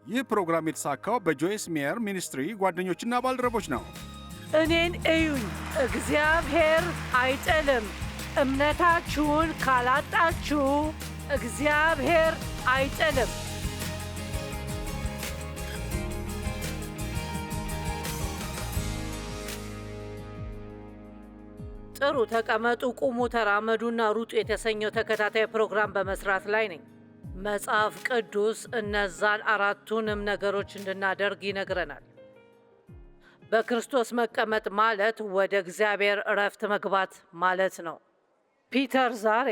ይህ ፕሮግራም የተሳካው በጆይስ ሜየር ሚኒስትሪ ጓደኞችና ባልደረቦች ነው። እኔን እዩኝ። እግዚአብሔር አይጥልም። እምነታችሁን ካላጣችሁ እግዚአብሔር አይጥልም። ጥሩ፣ ተቀመጡ፣ ቁሙ፣ ተራመዱና ሩጡ የተሰኘው ተከታታይ ፕሮግራም በመስራት ላይ ነኝ። መጽሐፍ ቅዱስ እነዛን አራቱንም ነገሮች እንድናደርግ ይነግረናል። በክርስቶስ መቀመጥ ማለት ወደ እግዚአብሔር እረፍት መግባት ማለት ነው። ፒተር ዛሬ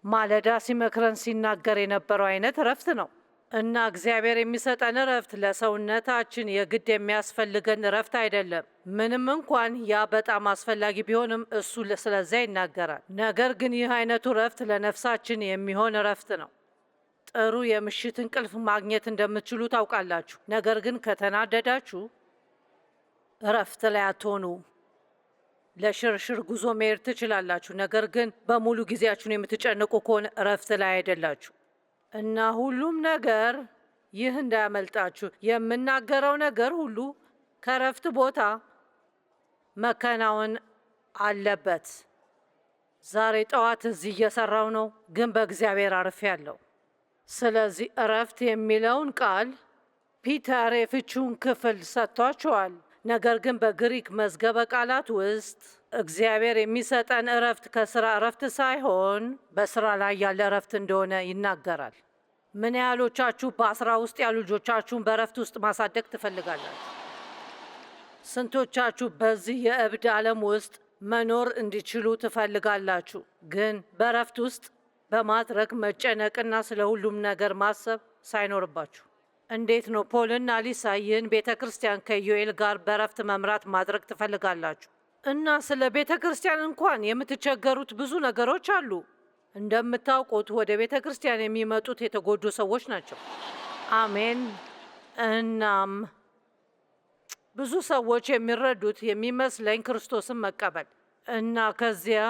ማለዳ ሲመክረን ሲናገር የነበረው አይነት እረፍት ነው እና እግዚአብሔር የሚሰጠን እረፍት ለሰውነታችን የግድ የሚያስፈልገን እረፍት አይደለም። ምንም እንኳን ያ በጣም አስፈላጊ ቢሆንም እሱ ስለዚያ ይናገራል። ነገር ግን ይህ አይነቱ እረፍት ለነፍሳችን የሚሆን እረፍት ነው። ጥሩ የምሽት እንቅልፍ ማግኘት እንደምትችሉ ታውቃላችሁ። ነገር ግን ከተናደዳችሁ እረፍት ላይ አትሆኑ። ለሽርሽር ጉዞ መሄድ ትችላላችሁ፣ ነገር ግን በሙሉ ጊዜያችሁን የምትጨንቁ ከሆነ እረፍት ላይ አይደላችሁ። እና ሁሉም ነገር ይህ እንዳያመልጣችሁ፣ የምናገረው ነገር ሁሉ ከእረፍት ቦታ መከናወን አለበት። ዛሬ ጠዋት እዚህ እየሰራው ነው፣ ግን በእግዚአብሔር አርፌያለሁ። ስለዚህ እረፍት የሚለውን ቃል ፒተር የፍቺውን ክፍል ሰጥቷቸዋል። ነገር ግን በግሪክ መዝገበ ቃላት ውስጥ እግዚአብሔር የሚሰጠን እረፍት ከስራ እረፍት ሳይሆን በስራ ላይ ያለ እረፍት እንደሆነ ይናገራል። ምን ያህሎቻችሁ በስራ ውስጥ ያሉ ልጆቻችሁን በእረፍት ውስጥ ማሳደግ ትፈልጋላችሁ? ስንቶቻችሁ በዚህ የእብድ ዓለም ውስጥ መኖር እንዲችሉ ትፈልጋላችሁ? ግን በእረፍት ውስጥ በማድረግ መጨነቅና ስለ ሁሉም ነገር ማሰብ ሳይኖርባችሁ። እንዴት ነው ፖልና ሊሳ ይህን ቤተ ክርስቲያን ከዮኤል ጋር በእረፍት መምራት ማድረግ ትፈልጋላችሁ? እና ስለ ቤተ ክርስቲያን እንኳን የምትቸገሩት ብዙ ነገሮች አሉ። እንደምታውቁት ወደ ቤተ ክርስቲያን የሚመጡት የተጎዱ ሰዎች ናቸው። አሜን። እናም ብዙ ሰዎች የሚረዱት የሚመስለኝ ክርስቶስን መቀበል እና ከዚያ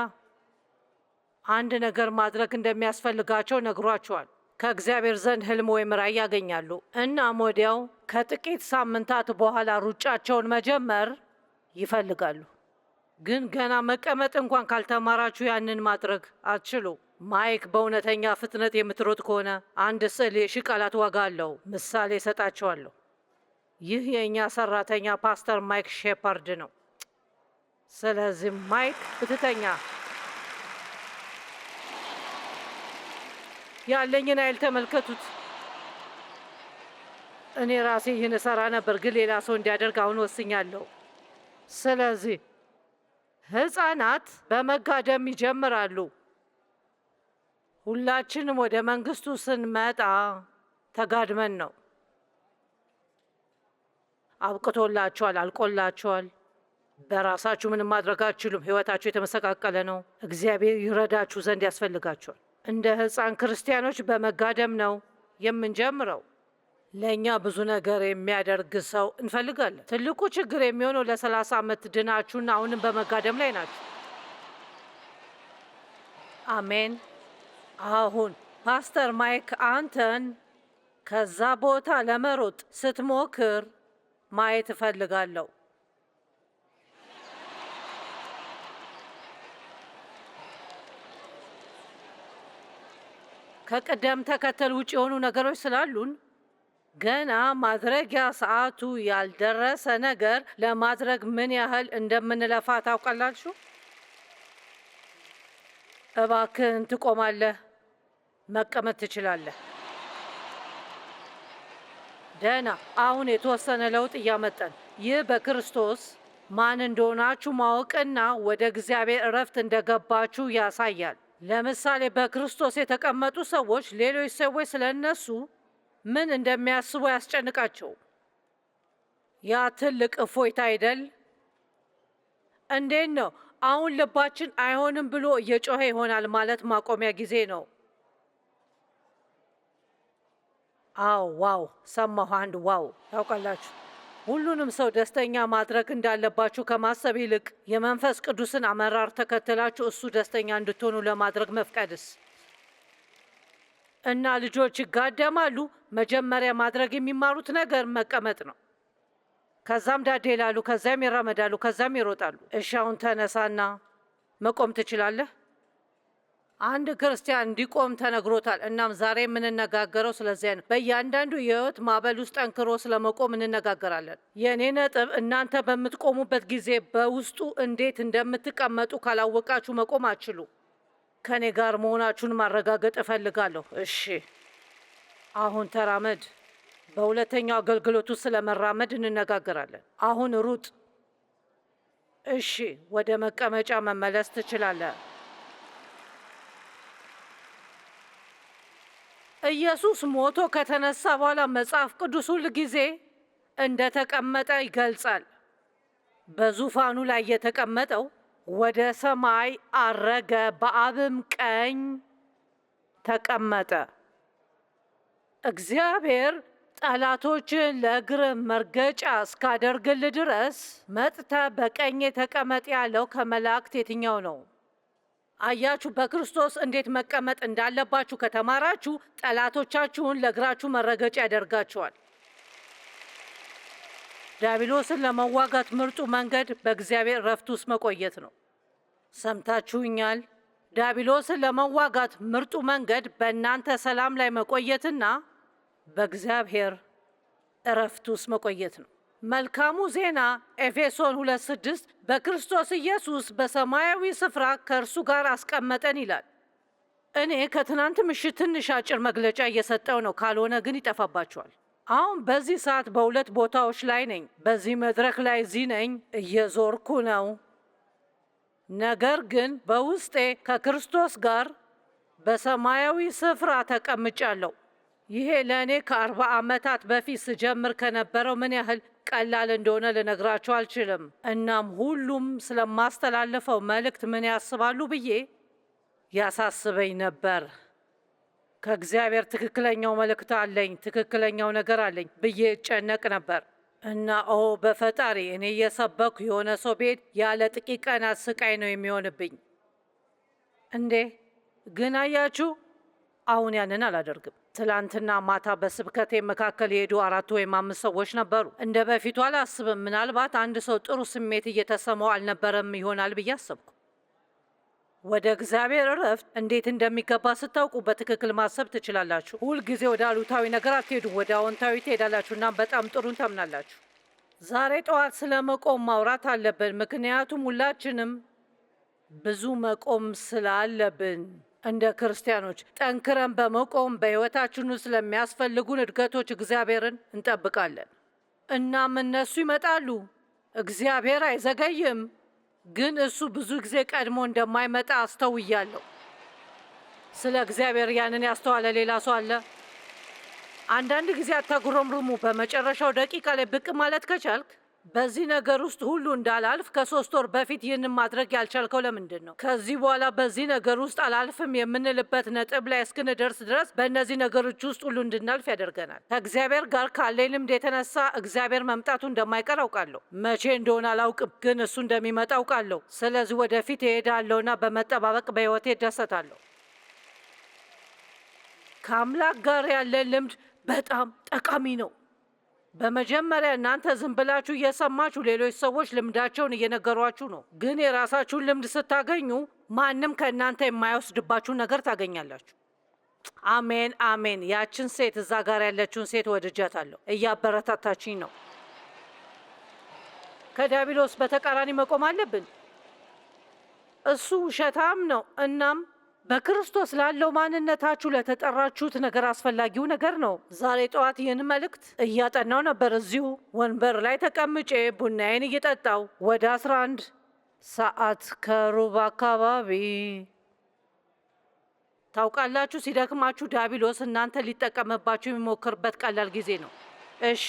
አንድ ነገር ማድረግ እንደሚያስፈልጋቸው ነግሯቸዋል። ከእግዚአብሔር ዘንድ ህልም ወይም ራዕይ ያገኛሉ። እናም ወዲያው ከጥቂት ሳምንታት በኋላ ሩጫቸውን መጀመር ይፈልጋሉ። ግን ገና መቀመጥ እንኳን ካልተማራችሁ ያንን ማድረግ አትችሉ። ማይክ በእውነተኛ ፍጥነት የምትሮጥ ከሆነ አንድ ስዕል የሺህ ቃላት ዋጋ አለው። ምሳሌ እሰጣቸዋለሁ። ይህ የእኛ ሰራተኛ ፓስተር ማይክ ሼፓርድ ነው። ስለዚህ ማይክ ብትተኛ ያለኝን ኃይል ተመልከቱት። እኔ ራሴ ይህን እሰራ ነበር፣ ግን ሌላ ሰው እንዲያደርግ አሁን ወስኛለሁ። ስለዚህ ህፃናት በመጋደም ይጀምራሉ። ሁላችንም ወደ መንግስቱ ስንመጣ ተጋድመን ነው። አብቅቶላችኋል፣ አልቆላችኋል። በራሳችሁ ምንም ማድረግ አትችሉም። ህይወታችሁ የተመሰቃቀለ ነው። እግዚአብሔር ይረዳችሁ ዘንድ ያስፈልጋችኋል። እንደ ህፃን ክርስቲያኖች በመጋደም ነው የምንጀምረው። ለእኛ ብዙ ነገር የሚያደርግ ሰው እንፈልጋለን። ትልቁ ችግር የሚሆነው ለ30 ዓመት ድናችሁና አሁንም በመጋደም ላይ ናችሁ። አሜን። አሁን ፓስተር ማይክ አንተን ከዛ ቦታ ለመሮጥ ስትሞክር ማየት እፈልጋለሁ። ከቅደም ተከተል ውጭ የሆኑ ነገሮች ስላሉን ገና ማድረጊያ ሰዓቱ ያልደረሰ ነገር ለማድረግ ምን ያህል እንደምንለፋ ታውቃላችሁ? እባክህን ትቆማለህ፣ መቀመጥ ትችላለህ። ደህና። አሁን የተወሰነ ለውጥ እያመጣን፣ ይህ በክርስቶስ ማን እንደሆናችሁ ማወቅና ወደ እግዚአብሔር እረፍት እንደገባችሁ ያሳያል። ለምሳሌ በክርስቶስ የተቀመጡ ሰዎች ሌሎች ሰዎች ስለ እነሱ ምን እንደሚያስቡ ያስጨንቃቸው። ያ ትልቅ እፎይታ አይደል? እንዴት ነው አሁን ልባችን አይሆንም ብሎ እየጮኸ ይሆናል ማለት ማቆሚያ ጊዜ ነው። አው ዋው! ሰማሁ አንድ ዋው! ታውቃላችሁ፣ ሁሉንም ሰው ደስተኛ ማድረግ እንዳለባችሁ ከማሰብ ይልቅ የመንፈስ ቅዱስን አመራር ተከትላችሁ እሱ ደስተኛ እንድትሆኑ ለማድረግ መፍቀድስ? እና ልጆች ይጋደማሉ። መጀመሪያ ማድረግ የሚማሩት ነገር መቀመጥ ነው። ከዛም ዳዴ ይላሉ፣ ከዛም ይራመዳሉ፣ ከዛም ይሮጣሉ። እሺ አሁን ተነሳና መቆም ትችላለህ። አንድ ክርስቲያን እንዲቆም ተነግሮታል። እናም ዛሬ የምንነጋገረው ስለዚያ ነው። በእያንዳንዱ የህይወት ማዕበል ውስጥ ጠንክሮ ስለመቆም እንነጋገራለን። የእኔ ነጥብ እናንተ በምትቆሙበት ጊዜ በውስጡ እንዴት እንደምትቀመጡ ካላወቃችሁ መቆም አትችሉ። ከእኔ ጋር መሆናችሁን ማረጋገጥ እፈልጋለሁ። እሺ አሁን ተራመድ። በሁለተኛው አገልግሎቱ ስለ መራመድ እንነጋገራለን። አሁን ሩጥ። እሺ ወደ መቀመጫ መመለስ ትችላለህ። ኢየሱስ ሞቶ ከተነሳ በኋላ መጽሐፍ ቅዱስ ሁል ጊዜ እንደተቀመጠ ይገልጻል። በዙፋኑ ላይ የተቀመጠው ወደ ሰማይ አረገ፣ በአብም ቀኝ ተቀመጠ። እግዚአብሔር ጠላቶችን ለእግር መርገጫ እስካደርግል ድረስ መጥተ በቀኝ ተቀመጥ ያለው ከመላእክት የትኛው ነው? አያችሁ፣ በክርስቶስ እንዴት መቀመጥ እንዳለባችሁ ከተማራችሁ ጠላቶቻችሁን ለእግራችሁ መረገጫ ያደርጋችኋል። ዲያብሎስን ለመዋጋት ምርጡ መንገድ በእግዚአብሔር እረፍት ውስጥ መቆየት ነው። ሰምታችሁኛል? ዲያብሎስን ለመዋጋት ምርጡ መንገድ በእናንተ ሰላም ላይ መቆየትና በእግዚአብሔር እረፍት ውስጥ መቆየት ነው። መልካሙ ዜና ኤፌሶን 2:6 በክርስቶስ ኢየሱስ በሰማያዊ ስፍራ ከእርሱ ጋር አስቀመጠን ይላል። እኔ ከትናንት ምሽት ትንሽ አጭር መግለጫ እየሰጠው ነው፣ ካልሆነ ግን ይጠፋባቸዋል። አሁን በዚህ ሰዓት በሁለት ቦታዎች ላይ ነኝ። በዚህ መድረክ ላይ እዚህ ነኝ፣ እየዞርኩ ነው። ነገር ግን በውስጤ ከክርስቶስ ጋር በሰማያዊ ስፍራ ተቀምጫለሁ። ይሄ ለእኔ ከ40 ዓመታት በፊት ስጀምር ከነበረው ምን ያህል ቀላል እንደሆነ ልነግራቸው አልችልም። እናም ሁሉም ስለማስተላለፈው መልእክት ምን ያስባሉ ብዬ ያሳስበኝ ነበር። ከእግዚአብሔር ትክክለኛው መልእክት አለኝ፣ ትክክለኛው ነገር አለኝ ብዬ እጨነቅ ነበር። እና በፈጣሪ እኔ እየሰበኩ የሆነ ሰው ቤት ያለ ጥቂት ቀናት ስቃይ ነው የሚሆንብኝ እንዴ! ግን አያችሁ፣ አሁን ያንን አላደርግም። ትላንትና ማታ በስብከቴ መካከል የሄዱ 4 ወይም 5 ሰዎች ነበሩ። እንደ በፊቱ አላስብም። ምናልባት አንድ ሰው ጥሩ ስሜት እየተሰማው አልነበረም ይሆናል ብዬ አሰብኩ። ወደ እግዚአብሔር እረፍት እንዴት እንደሚገባ ስታውቁ በትክክል ማሰብ ትችላላችሁ። ሁልጊዜ ወደ አሉታዊ ነገር አትሄዱ፣ ወደ አዎንታዊ ትሄዳላችሁ እና በጣም ጥሩን ታምናላችሁ። ዛሬ ጠዋት ስለ መቆም ማውራት አለብን፣ ምክንያቱም ሁላችንም ብዙ መቆም ስላለብን እንደ ክርስቲያኖች ጠንክረን በመቆም በሕይወታችን ውስጥ ስለሚያስፈልጉን እድገቶች እግዚአብሔርን እንጠብቃለን። እናም እነሱ ይመጣሉ። እግዚአብሔር አይዘገይም፣ ግን እሱ ብዙ ጊዜ ቀድሞ እንደማይመጣ አስተውያለሁ። ስለ እግዚአብሔር ያንን ያስተዋለ ሌላ ሰው አለ? አንዳንድ ጊዜ አታጉረምርሙ። በመጨረሻው ደቂቃ ላይ ብቅ ማለት ከቻልክ በዚህ ነገር ውስጥ ሁሉ እንዳላልፍ ከ3 ወር በፊት ይህንን ማድረግ ያልቻልከው ለምንድን ነው? ከዚህ በኋላ በዚህ ነገር ውስጥ አላልፍም የምንልበት ነጥብ ላይ እስክንደርስ ድረስ በእነዚህ ነገሮች ውስጥ ሁሉ እንድናልፍ ያደርገናል። ከእግዚአብሔር ጋር ካለኝ ልምድ የተነሳ እግዚአብሔር መምጣቱ እንደማይቀር አውቃለሁ። መቼ እንደሆነ አላውቅም፣ ግን እሱ እንደሚመጣ አውቃለሁ። ስለዚህ ወደፊት እሄዳለሁና በመጠባበቅ በሕይወቴ እደሰታለሁ። ከአምላክ ጋር ያለን ልምድ በጣም ጠቃሚ ነው። በመጀመሪያ እናንተ ዝም ብላችሁ እየሰማችሁ ሌሎች ሰዎች ልምዳቸውን እየነገሯችሁ ነው። ግን የራሳችሁን ልምድ ስታገኙ ማንም ከእናንተ የማይወስድባችሁን ነገር ታገኛላችሁ። አሜን አሜን። ያችን ሴት እዛ ጋር ያለችውን ሴት ወድጃታለሁ። እያበረታታችኝ ነው። ከዲያብሎስ በተቃራኒ መቆም አለብን። እሱ ውሸታም ነው። እናም በክርስቶስ ላለው ማንነታችሁ ለተጠራችሁት ነገር አስፈላጊው ነገር ነው። ዛሬ ጠዋት ይህን መልእክት እያጠናው ነበር። እዚሁ ወንበር ላይ ተቀምጬ ቡናዬን እየጠጣው ወደ 11 ሰዓት ከሩብ አካባቢ። ታውቃላችሁ፣ ሲደክማችሁ ዲያብሎስ እናንተ ሊጠቀምባችሁ የሚሞክርበት ቀላል ጊዜ ነው። እሺ፣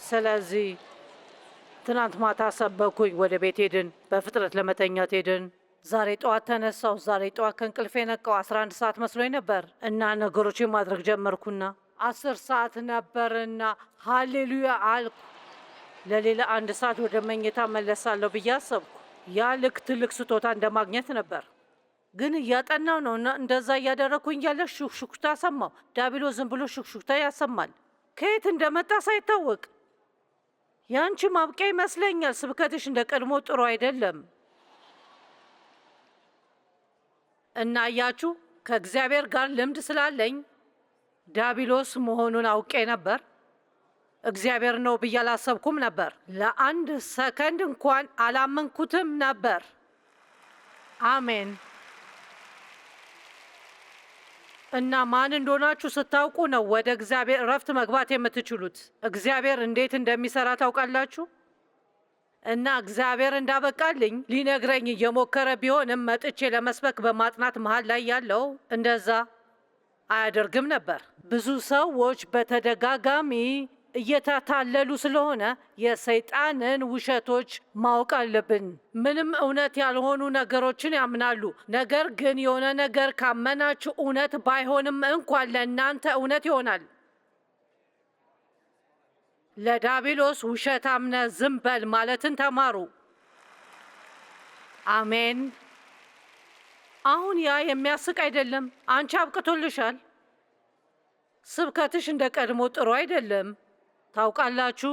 ስለዚህ ትናንት ማታ ሰበኩኝ። ወደ ቤት ሄድን። በፍጥነት ለመተኛት ሄድን። ዛሬ ጠዋት ተነሳው። ዛሬ ጠዋት ከእንቅልፌ ነቃው። 11 ሰዓት መስሎኝ ነበር እና ነገሮችን ማድረግ ጀመርኩና 10 ሰዓት ነበርና ሃሌሉያ አልኩ። ለሌላ 1 ሰዓት ወደ መኝታ መለሳለሁ ብዬ አሰብኩ። ያ ልክ ትልቅ ስጦታ እንደማግኘት ነበር። ግን እያጠናው ነው እና እንደዛ እያደረግኩኝ ያለ ሹክሹክታ ሰማሁ። ዲያብሎስ ዝም ብሎ ሹክሹክታ ያሰማል፣ ከየት እንደመጣ ሳይታወቅ። ያንቺ ማብቂያ ይመስለኛል። ስብከትሽ እንደ ቀድሞ ጥሩ አይደለም። እና እያችሁ ከእግዚአብሔር ጋር ልምድ ስላለኝ ዲያብሎስ መሆኑን አውቄ ነበር። እግዚአብሔር ነው ብዬ አላሰብኩም ነበር። ለአንድ ሰከንድ እንኳን አላመንኩትም ነበር። አሜን። እና ማን እንደሆናችሁ ስታውቁ ነው ወደ እግዚአብሔር እረፍት መግባት የምትችሉት። እግዚአብሔር እንዴት እንደሚሰራ ታውቃላችሁ። እና እግዚአብሔር እንዳበቃልኝ ሊነግረኝ እየሞከረ ቢሆንም መጥቼ ለመስበክ በማጥናት መሀል ላይ ያለው እንደዛ አያደርግም ነበር። ብዙ ሰዎች በተደጋጋሚ እየተታለሉ ስለሆነ የሰይጣንን ውሸቶች ማወቅ አለብን። ምንም እውነት ያልሆኑ ነገሮችን ያምናሉ። ነገር ግን የሆነ ነገር ካመናችሁ እውነት ባይሆንም እንኳን ለእናንተ እውነት ይሆናል። ለዲያብሎስ ውሸታም ነህ ዝም በል ማለትን ተማሩ። አሜን። አሁን ያ የሚያስቅ አይደለም። አንቺ አብቅቶልሻል። ስብከትሽ እንደ ቀድሞ ጥሩ አይደለም። ታውቃላችሁ፣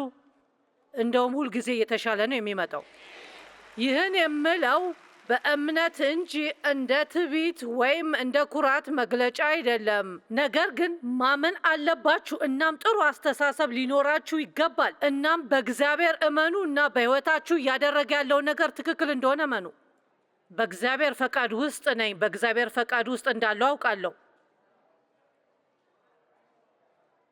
እንደውም ሁልጊዜ እየተሻለ ነው የሚመጣው። ይህን የምለው በእምነት እንጂ እንደ ትዕቢት ወይም እንደ ኩራት መግለጫ አይደለም። ነገር ግን ማመን አለባችሁ። እናም ጥሩ አስተሳሰብ ሊኖራችሁ ይገባል። እናም በእግዚአብሔር እመኑ እና በሕይወታችሁ እያደረገ ያለው ነገር ትክክል እንደሆነ እመኑ። በእግዚአብሔር ፈቃድ ውስጥ ነኝ። በእግዚአብሔር ፈቃድ ውስጥ እንዳለው አውቃለሁ።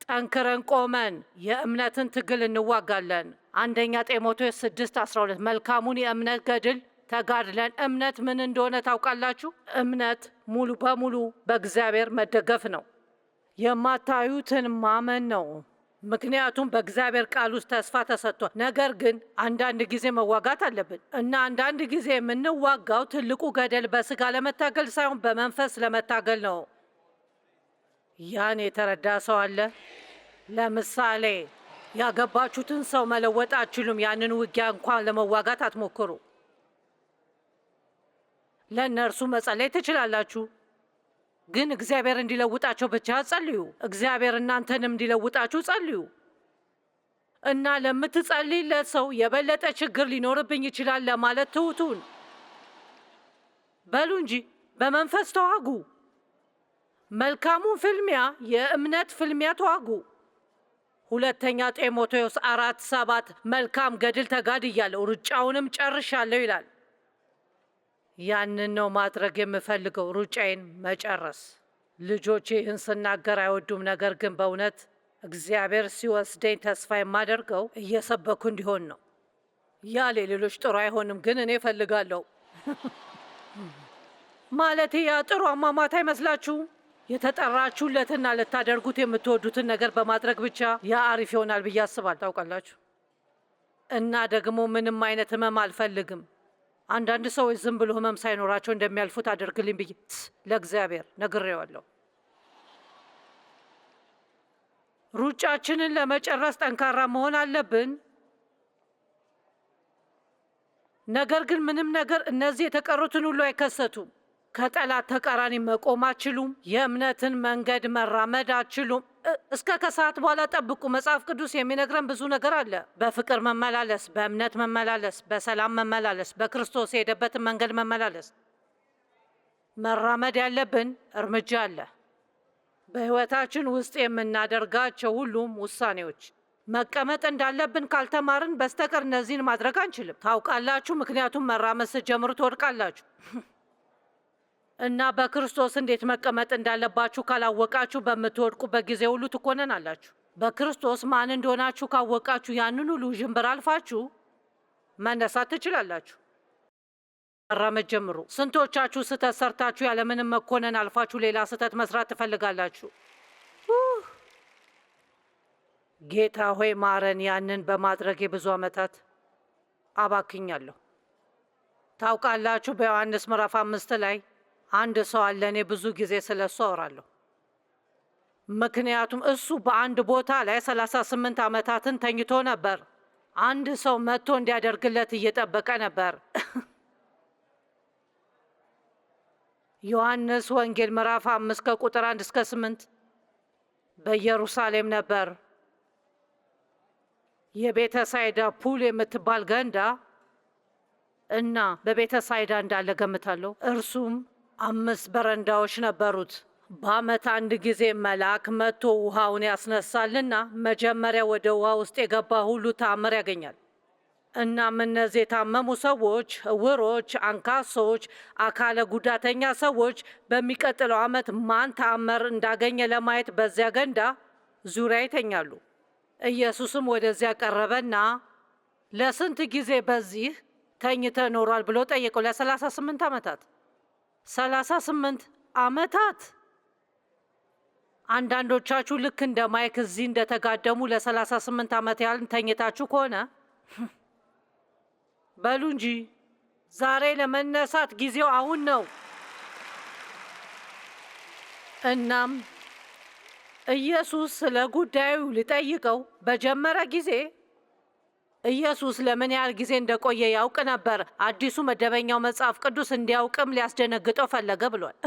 ጠንክረን ቆመን የእምነትን ትግል እንዋጋለን። አንደኛ ጢሞቴዎስ 6:12 መልካሙን የእምነት ገድል ተጋድለን። እምነት ምን እንደሆነ ታውቃላችሁ? እምነት ሙሉ በሙሉ በእግዚአብሔር መደገፍ ነው። የማታዩትን ማመን ነው። ምክንያቱም በእግዚአብሔር ቃል ውስጥ ተስፋ ተሰጥቷል። ነገር ግን አንዳንድ ጊዜ መዋጋት አለብን እና አንዳንድ ጊዜ የምንዋጋው ትልቁ ገደል በስጋ ለመታገል ሳይሆን በመንፈስ ለመታገል ነው። ያን የተረዳ ሰው አለ? ለምሳሌ ያገባችሁትን ሰው መለወጥ አትችሉም። ያንን ውጊያ እንኳን ለመዋጋት አትሞክሩ። ለእነርሱ መጸለይ ትችላላችሁ፣ ግን እግዚአብሔር እንዲለውጣቸው ብቻ ጸልዩ። እግዚአብሔር እናንተንም እንዲለውጣችሁ ጸልዩ። እና ለምትጸልይለት ሰው የበለጠ ችግር ሊኖርብኝ ይችላል ለማለት ትሁቱን በሉ እንጂ በመንፈስ ተዋጉ። መልካሙን ፍልሚያ፣ የእምነት ፍልሚያ ተዋጉ። ሁለተኛ ጢሞቴዎስ 4:7 መልካም ገድል ተጋድያለሁ ሩጫውንም ጨርሻለሁ ይላል። ያንን ነው ማድረግ የምፈልገው፣ ሩጫዬን መጨረስ። ልጆቼ ይህን ስናገር አይወዱም። ነገር ግን በእውነት እግዚአብሔር ሲወስደኝ ተስፋ የማደርገው እየሰበኩ እንዲሆን ነው። ያ ሌሎች ጥሩ አይሆንም፣ ግን እኔ እፈልጋለሁ። ማለቴ ያ ጥሩ አሟሟት አይመስላችሁም? የተጠራችሁለትና ልታደርጉት የምትወዱትን ነገር በማድረግ ብቻ ያ አሪፍ ይሆናል ብዬ አስባለሁ። ታውቃላችሁ። እና ደግሞ ምንም አይነት ህመም አልፈልግም። አንዳንድ ሰዎች ዝም ብሎ ህመም ሳይኖራቸው እንደሚያልፉት አድርግልኝ ብዬ ለእግዚአብሔር ነግሬዋለሁ። ሩጫችንን ለመጨረስ ጠንካራ መሆን አለብን። ነገር ግን ምንም ነገር እነዚህ የተቀሩትን ሁሉ አይከሰቱም። ከጠላት ተቃራኒ መቆም አትችሉም። የእምነትን መንገድ መራመድ አትችሉም። እስከ ከሰዓት በኋላ ጠብቁ። መጽሐፍ ቅዱስ የሚነግረን ብዙ ነገር አለ። በፍቅር መመላለስ፣ በእምነት መመላለስ፣ በሰላም መመላለስ፣ በክርስቶስ የሄደበትን መንገድ መመላለስ። መራመድ ያለብን እርምጃ አለ። በህይወታችን ውስጥ የምናደርጋቸው ሁሉም ውሳኔዎች መቀመጥ እንዳለብን ካልተማርን በስተቀር እነዚህን ማድረግ አንችልም። ታውቃላችሁ፣ ምክንያቱም መራመድ ስትጀምሩ ትወድቃላችሁ። እና በክርስቶስ እንዴት መቀመጥ እንዳለባችሁ ካላወቃችሁ በምትወድቁበት ጊዜ ሁሉ ትኮነናላችሁ። በክርስቶስ ማን እንደሆናችሁ ካወቃችሁ ያንን ሁሉ ዥንብር አልፋችሁ መነሳት ትችላላችሁ። መራመድ ጀምሩ። ስንቶቻችሁ ስህተት ሰርታችሁ ያለምንም መኮነን አልፋችሁ ሌላ ስህተት መስራት ትፈልጋላችሁ? ጌታ ሆይ ማረን። ያንን በማድረግ የብዙ ዓመታት አባክኛለሁ። ታውቃላችሁ፣ በዮሐንስ ምዕራፍ 5 ላይ አንድ ሰው አለ። እኔ ብዙ ጊዜ ስለ እሱ አወራለሁ፣ ምክንያቱም እሱ በአንድ ቦታ ላይ 38 ዓመታትን ተኝቶ ነበር። አንድ ሰው መጥቶ እንዲያደርግለት እየጠበቀ ነበር። ዮሐንስ ወንጌል ምዕራፍ 5 ከቁጥር 1 እስከ 8 በኢየሩሳሌም ነበር የቤተ ሳይዳ ፑል የምትባል ገንዳ እና በቤተ ሳይዳ እንዳለ ገምታለሁ። እርሱም 5 በረንዳዎች ነበሩት። በዓመት አንድ ጊዜ መልአክ መጥቶ ውሃውን ያስነሳልና መጀመሪያ ወደ ውሃ ውስጥ የገባ ሁሉ ተአምር ያገኛል። እናም እነዚህ የታመሙ ሰዎች፣ እውሮች፣ አንካሶች፣ አካለ ጉዳተኛ ሰዎች በሚቀጥለው ዓመት ማን ተአምር እንዳገኘ ለማየት በዚያ ገንዳ ዙሪያ ይተኛሉ። ኢየሱስም ወደዚያ ቀረበና ለስንት ጊዜ በዚህ ተኝተ ኖሯል ብሎ ጠየቀው። ለ38 ዓመታት። 38 ዓመታት። አንዳንዶቻችሁ ልክ እንደ ማይክ እዚህ እንደተጋደሙ ለ38 ዓመት ያህል ተኝታችሁ ከሆነ በሉ እንጂ ዛሬ ለመነሳት ጊዜው አሁን ነው። እናም ኢየሱስ ስለ ጉዳዩ ሊጠይቀው በጀመረ ጊዜ ኢየሱስ ለምን ያህል ጊዜ እንደቆየ ያውቅ ነበር። አዲሱ መደበኛው መጽሐፍ ቅዱስ እንዲያውቅም ሊያስደነግጠው ፈለገ ብሏል።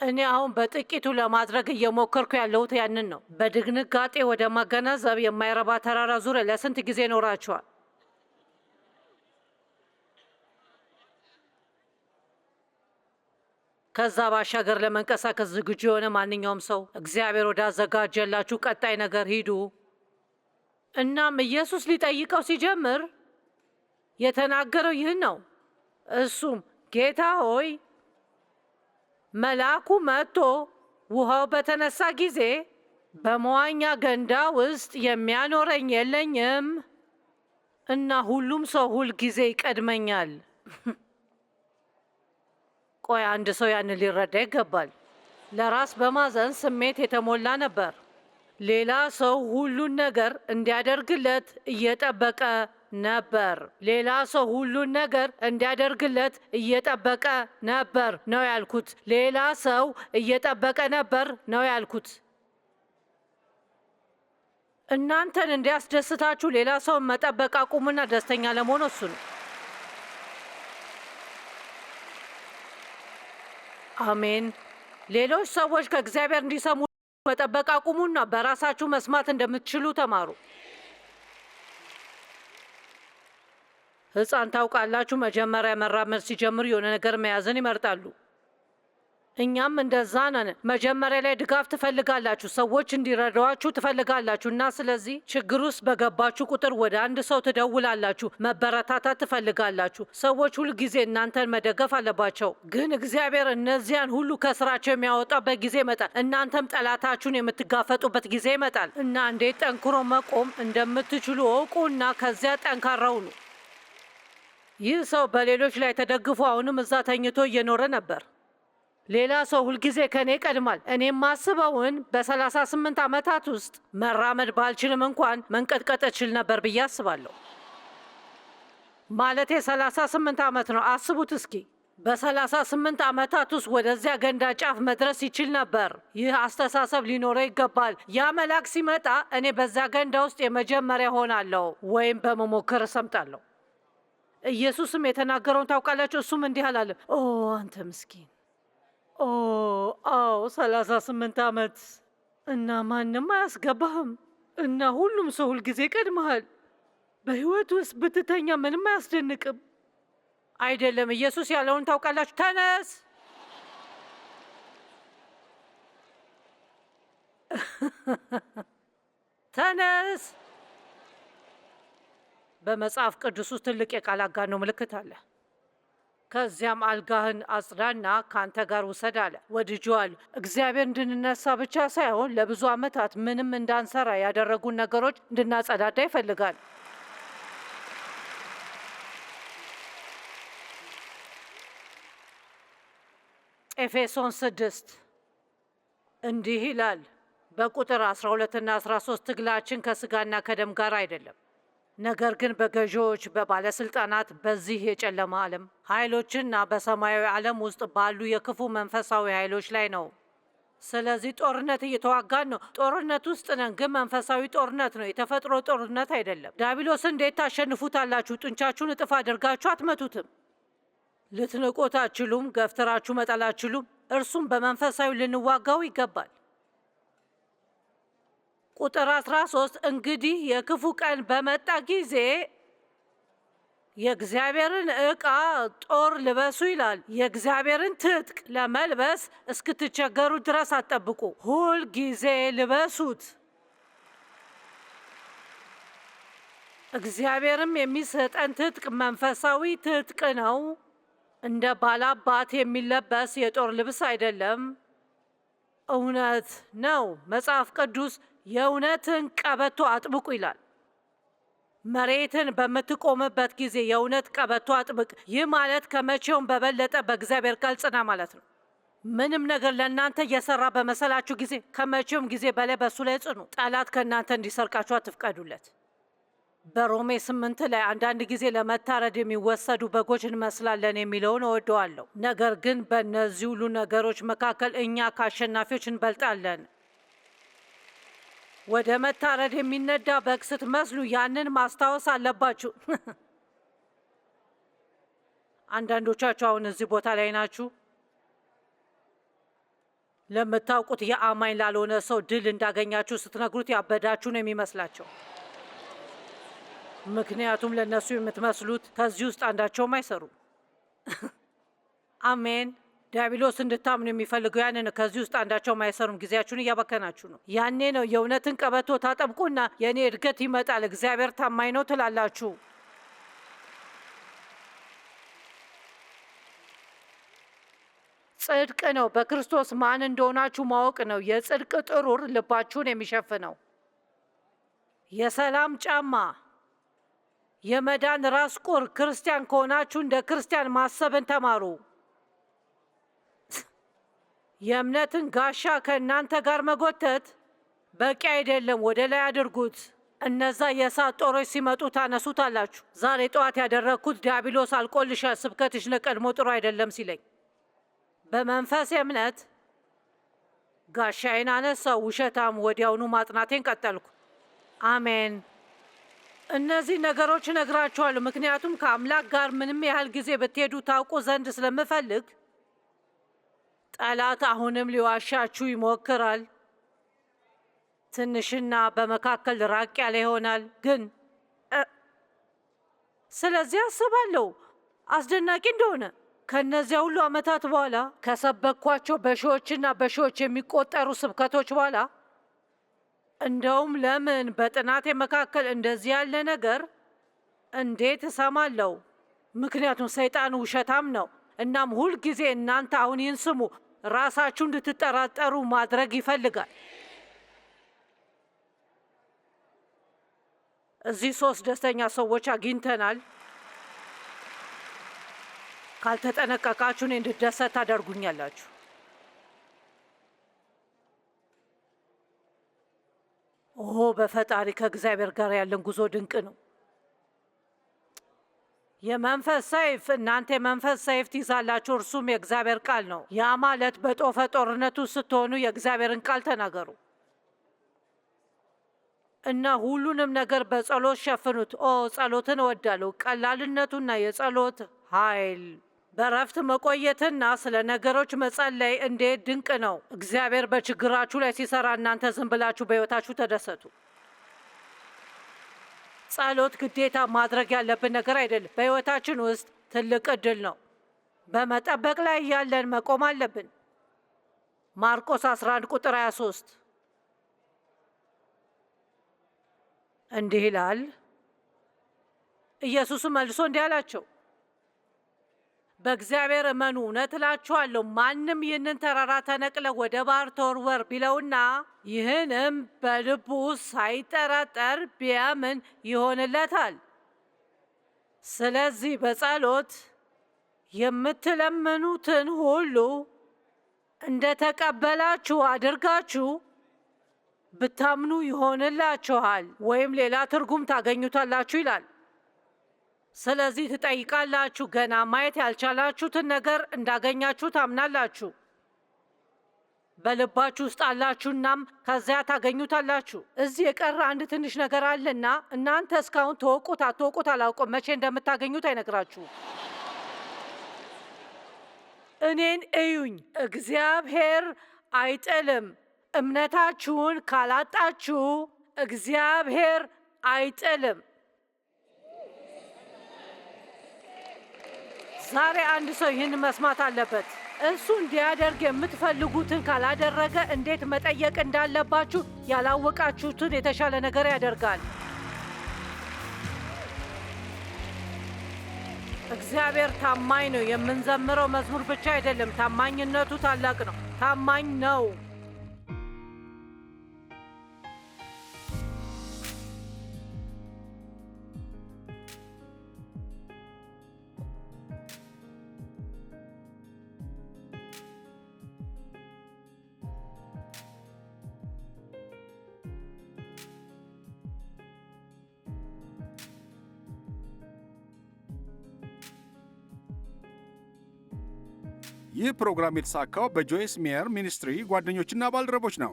እኔ አሁን በጥቂቱ ለማድረግ እየሞከርኩ ያለሁት ያንን ነው። በድንጋጤ ወደ ማገናዘብ የማይረባ ተራራ ዙሪያ ለስንት ጊዜ ኖራችኋል? ከዛ ባሻገር ለመንቀሳቀስ ዝግጁ የሆነ ማንኛውም ሰው እግዚአብሔር ወዳዘጋጀላችሁ ቀጣይ ነገር ሂዱ። እናም ኢየሱስ ሊጠይቀው ሲጀምር የተናገረው ይህን ነው። እሱም ጌታ ሆይ መልአኩ መጥቶ ውሃው በተነሳ ጊዜ በመዋኛ ገንዳ ውስጥ የሚያኖረኝ የለኝም እና ሁሉም ሰው ሁል ጊዜ ይቀድመኛል። ቆይ አንድ ሰው ያንን ሊረዳ ይገባል። ለራስ በማዘን ስሜት የተሞላ ነበር። ሌላ ሰው ሁሉን ነገር እንዲያደርግለት እየጠበቀ ነበር። ሌላ ሰው ሁሉን ነገር እንዲያደርግለት እየጠበቀ ነበር ነው ያልኩት። ሌላ ሰው እየጠበቀ ነበር ነው ያልኩት። እናንተን እንዲያስደስታችሁ ሌላ ሰው መጠበቅ አቁሙና ደስተኛ ለመሆን እሱ ነው። አሜን። ሌሎች ሰዎች ከእግዚአብሔር እንዲሰሙ መጠበቅ አቁሙና በራሳችሁ መስማት እንደምትችሉ ተማሩ። ሕፃን ታውቃላችሁ፣ መጀመሪያ መራመድ ሲጀምሩ የሆነ ነገር መያዝን ይመርጣሉ። እኛም እንደዛ ነን። መጀመሪያ ላይ ድጋፍ ትፈልጋላችሁ፣ ሰዎች እንዲረዷችሁ ትፈልጋላችሁ እና ስለዚህ ችግር ውስጥ በገባችሁ ቁጥር ወደ አንድ ሰው ትደውላላችሁ። መበረታታት ትፈልጋላችሁ። ሰዎች ሁል ጊዜ እናንተን መደገፍ አለባቸው። ግን እግዚአብሔር እነዚያን ሁሉ ከስራቸው የሚያወጣበት ጊዜ ይመጣል። እናንተም ጠላታችሁን የምትጋፈጡበት ጊዜ ይመጣል እና እንዴት ጠንክሮ መቆም እንደምትችሉ እወቁ እና ከዚያ ጠንካራ ሁኑ። ይህ ሰው በሌሎች ላይ ተደግፎ አሁንም እዛ ተኝቶ እየኖረ ነበር። ሌላ ሰው ሁልጊዜ ከኔ ይቀድማል። እኔም ማስበውን በ38 ዓመታት ውስጥ መራመድ ባልችልም እንኳን መንቀጥቀጥ እችል ነበር ብዬ አስባለሁ። ማለቴ 38 ዓመት ነው። አስቡት እስኪ። በ38 ዓመታት ውስጥ ወደዚያ ገንዳ ጫፍ መድረስ ይችል ነበር። ይህ አስተሳሰብ ሊኖረው ይገባል። ያ መልአክ ሲመጣ እኔ በዛ ገንዳ ውስጥ የመጀመሪያ ሆናለሁ ወይም በመሞከር እሰምጣለሁ። ኢየሱስም የተናገረውን ታውቃላችሁ። እሱም እንዲህ አላለም፣ ኦ አንተ ምስኪን፣ ኦ አዎ 38 ዓመት እና ማንም አያስገባህም እና ሁሉም ሰው ሁልጊዜ ይቀድመሃል። በሕይወት ውስጥ ብትተኛ ምንም አያስደንቅም። አይደለም። ኢየሱስ ያለውን ታውቃላችሁ። ተነስ፣ ተነስ። በመጽሐፍ ቅዱስ ውስጥ ትልቅ የቃል አጋኖ ምልክት አለ። ከዚያም አልጋህን አጽዳና ከአንተ ጋር ውሰድ አለ። ወድጄዋለሁ። እግዚአብሔር እንድንነሳ ብቻ ሳይሆን ለብዙ ዓመታት ምንም እንዳንሰራ ያደረጉን ነገሮች እንድናጸዳዳ ይፈልጋል። ኤፌሶን 6 እንዲህ ይላል በቁጥር 12ና 13 ትግላችን ከስጋና ከደም ጋር አይደለም፣ ነገር ግን በገዢዎች በባለስልጣናት በዚህ የጨለማ ዓለም ኃይሎችና በሰማያዊ ዓለም ውስጥ ባሉ የክፉ መንፈሳዊ ኃይሎች ላይ ነው። ስለዚህ ጦርነት እየተዋጋን ነው። ጦርነት ውስጥ ነን፣ ግን መንፈሳዊ ጦርነት ነው፣ የተፈጥሮ ጦርነት አይደለም። ዲያብሎስን እንዴት ታሸንፉታላችሁ? ጡንቻችሁን እጥፍ አድርጋችሁ አትመቱትም። ልትንቁት አትችሉም፣ ገፍትራችሁ መጣል አትችሉም። እርሱም በመንፈሳዊ ልንዋጋው ይገባል። ቁጥር 13 እንግዲህ የክፉ ቀን በመጣ ጊዜ የእግዚአብሔርን ዕቃ ጦር ልበሱ ይላል። የእግዚአብሔርን ትጥቅ ለመልበስ እስክትቸገሩ ድረስ አትጠብቁ፣ ሁል ጊዜ ልበሱት። እግዚአብሔርም የሚሰጠን ትጥቅ መንፈሳዊ ትጥቅ ነው። እንደ ባላባት የሚለበስ የጦር ልብስ አይደለም። እውነት ነው። መጽሐፍ ቅዱስ የእውነትን ቀበቶ አጥብቁ ይላል። መሬትን በምትቆምበት ጊዜ የእውነት ቀበቶ አጥብቅ። ይህ ማለት ከመቼውም በበለጠ በእግዚአብሔር ቃል ጽና ማለት ነው። ምንም ነገር ለእናንተ እየሰራ በመሰላችሁ ጊዜ ከመቼውም ጊዜ በላይ በእሱ ላይ ጽኑ። ጠላት ከእናንተ እንዲሰርቃችሁ አትፍቀዱለት። በሮሜ 8 ላይ አንዳንድ ጊዜ ለመታረድ የሚወሰዱ በጎች እንመስላለን የሚለውን እወደዋለሁ። ነገር ግን በእነዚህ ሁሉ ነገሮች መካከል እኛ ከአሸናፊዎች እንበልጣለን። ወደ መታረድ የሚነዳ በግ ስትመስሉ ያንን ማስታወስ አለባችሁ። አንዳንዶቻችሁ አሁን እዚህ ቦታ ላይ ናችሁ። ለምታውቁት የአማኝ ላልሆነ ሰው ድል እንዳገኛችሁ ስትነግሩት ያበዳችሁ ነው የሚመስላቸው። ምክንያቱም ለእነሱ የምትመስሉት ከዚህ ውስጥ አንዳቸውም አይሰሩም። አሜን። ዲያብሎስ እንድታምኑ የሚፈልገው ያንን ከዚህ ውስጥ አንዳቸውም አይሰሩም። ጊዜያችሁን እያባከናችሁ ነው። ያኔ ነው የእውነትን ቀበቶ ታጠብቁና የእኔ እድገት ይመጣል፣ እግዚአብሔር ታማኝ ነው ትላላችሁ። ጽድቅ ነው። በክርስቶስ ማን እንደሆናችሁ ማወቅ ነው። የጽድቅ ጥሩር ልባችሁን የሚሸፍነው የሰላም ጫማ፣ የመዳን ራስ ቁር። ክርስቲያን ከሆናችሁ እንደ ክርስቲያን ማሰብን ተማሩ። የእምነትን ጋሻ ከእናንተ ጋር መጎተት በቂ አይደለም። ወደ ላይ አድርጉት። እነዛ የእሳት ጦሮች ሲመጡ ታነሱታላችሁ። ዛሬ ጠዋት ያደረግኩት ዲያብሎስ አልቆልሻል፣ ስብከትሽ ለቀድሞ ጥሩ አይደለም ሲለኝ በመንፈስ እምነት ጋሻዬን አነሳው። ውሸታም ወዲያውኑ ማጥናቴን ቀጠልኩ። አሜን። እነዚህ ነገሮች እነግራችኋለሁ ምክንያቱም ከአምላክ ጋር ምንም ያህል ጊዜ ብትሄዱ ታውቁ ዘንድ ስለምፈልግ። ጠላት አሁንም ሊዋሻችሁ ይሞክራል። ትንሽና በመካከል ራቅ ያለ ይሆናል ግን ስለዚህ አስባለሁ አስደናቂ እንደሆነ ከነዚያ ሁሉ ዓመታት በኋላ ከሰበኳቸው በሺዎችና በሺዎች የሚቆጠሩ ስብከቶች በኋላ እንደውም ለምን በጥናቴ መካከል እንደዚህ ያለ ነገር እንዴት እሰማለሁ? ምክንያቱም ሰይጣን ውሸታም ነው። እናም ሁል ጊዜ እናንተ አሁን ይህን ስሙ፣ ራሳችሁ እንድትጠራጠሩ ማድረግ ይፈልጋል። እዚህ 3 ደስተኛ ሰዎች አግኝተናል። ካልተጠነቀቃችሁ እኔ እንድደሰት ታደርጉኛላችሁ። ኦ በፈጣሪ ከእግዚአብሔር ጋር ያለን ጉዞ ድንቅ ነው። የመንፈስ ሰይፍ፣ እናንተ የመንፈስ ሰይፍ ትይዛላችሁ፣ እርሱም የእግዚአብሔር ቃል ነው። ያ ማለት በጦፈ ጦርነቱ ስትሆኑ የእግዚአብሔርን ቃል ተናገሩ እና ሁሉንም ነገር በጸሎት ሸፍኑት። ኦ ጸሎትን እወዳለሁ፣ ቀላልነቱና የጸሎት ኃይል። በረፍት መቆየትና ስለ ነገሮች መጸለይ እንዴት ድንቅ ነው! እግዚአብሔር በችግራችሁ ላይ ሲሰራ እናንተ ዝም ብላችሁ በሕይወታችሁ ተደሰቱ። ጸሎት ግዴታ ማድረግ ያለብን ነገር አይደለም። በሕይወታችን ውስጥ ትልቅ ዕድል ነው። በመጠበቅ ላይ ያለን መቆም አለብን። ማርቆስ 11 ቁጥር 23 እንዲህ ይላል። ኢየሱስም መልሶ እንዲህ አላቸው፣ በእግዚአብሔር እመኑ። እውነት እላችኋለሁ ማንም ይህንን ተራራ ተነቅለ ወደ ባህር ተወርወር ቢለውና ይህንም በልቡ ሳይጠራጠር ቢያምን ይሆንለታል። ስለዚህ በጸሎት የምትለምኑትን ሁሉ እንደተቀበላችሁ አድርጋችሁ ብታምኑ ይሆንላችኋል፣ ወይም ሌላ ትርጉም ታገኙታላችሁ ይላል። ስለዚህ ትጠይቃላችሁ፣ ገና ማየት ያልቻላችሁትን ነገር እንዳገኛችሁ ታምናላችሁ። በልባችሁ ውስጥ አላችሁናም ከዚያ ታገኙታላችሁ። እዚህ የቀረ አንድ ትንሽ ነገር አለና እናንተ እስካሁን ተወቁት አትወቁት አላውቅም፣ መቼ እንደምታገኙት አይነግራችሁም። እኔን እዩኝ። እግዚአብሔር አይጥልም። እምነታችሁን ካላጣችሁ እግዚአብሔር አይጥልም። ዛሬ አንድ ሰው ይህን መስማት አለበት። እሱ እንዲያደርግ የምትፈልጉትን ካላደረገ እንዴት መጠየቅ እንዳለባችሁ ያላወቃችሁትን የተሻለ ነገር ያደርጋል። እግዚአብሔር ታማኝ ነው። የምንዘምረው መዝሙር ብቻ አይደለም፣ ታማኝነቱ ታላቅ ነው። ታማኝ ነው። ይህ ፕሮግራም የተሳካው በጆይስ ሜየር ሚኒስትሪ ጓደኞችና ባልደረቦች ነው።